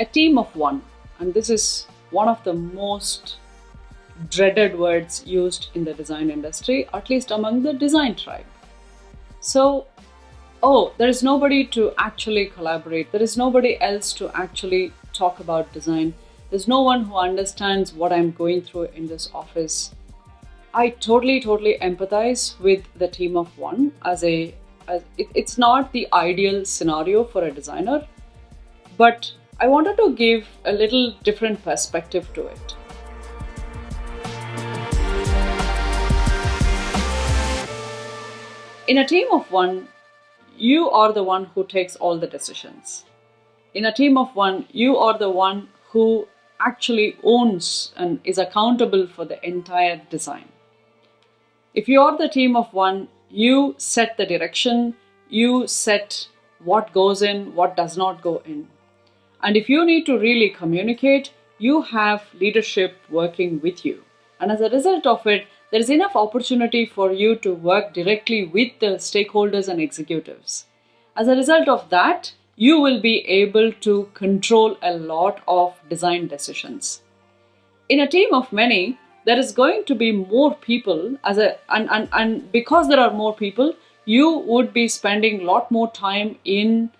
a team of one, and this is one of the most dreaded words used in the design industry, at least among the design tribe. So, there is nobody to actually collaborate. There is nobody else to actually talk about design. There's no one who understands what I'm going through in this office. I totally empathize with the team of one it's not the ideal scenario for a designer, but I wanted to give a little different perspective to it. In a team of one, you are the one who takes all the decisions. In a team of one, you are the one who actually owns and is accountable for the entire design. If you are the team of one, you set the direction, you set what goes in, what does not go in. And if you need to really communicate, you have leadership working with you. And as a result of it, there is enough opportunity for you to work directly with the stakeholders and executives. As a result of that, you will be able to control a lot of design decisions. In a team of many, there is going to be more people and because there are more people, you would be spending a lot more time in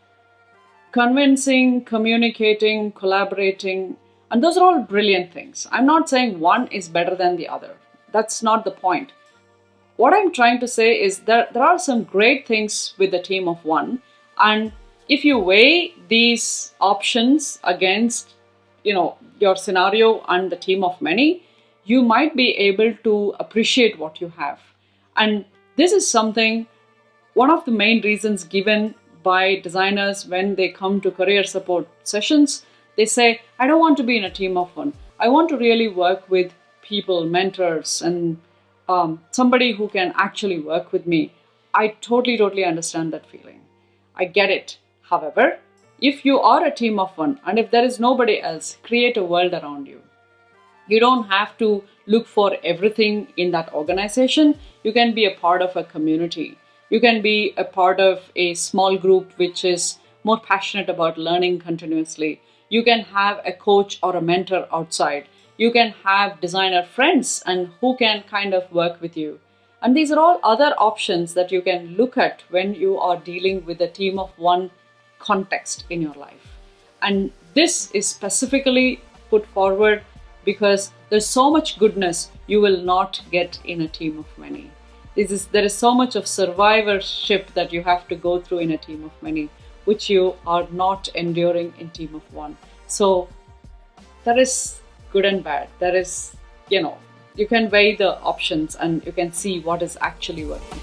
convincing, communicating, collaborating, and those are all brilliant things. I'm not saying one is better than the other. That's not the point. What I'm trying to say is that there are some great things with the team of one, and if you weigh these options against, your scenario and the team of many, you might be able to appreciate what you have. And this is one of the main reasons given by designers when they come to career support sessions. They say, I don't want to be in a team of one. I want to really work with people, mentors, and somebody who can actually work with me. I totally understand that feeling. I get it. However, if you are a team of one, and if there is nobody else, create a world around you. You don't have to look for everything in that organization. You can be a part of a community. You can be a part of a small group which is more passionate about learning continuously. You can have a coach or a mentor outside. You can have designer friends and who can kind of work with you. And these are all other options that you can look at when you are dealing with a team of one context in your life. And this is specifically put forward because there's so much goodness you will not get in a team of many. There is so much of survivorship that you have to go through in a team of many, which you are not enduring in team of one. So there is good and bad. There is, you can weigh the options and you can see what is actually working.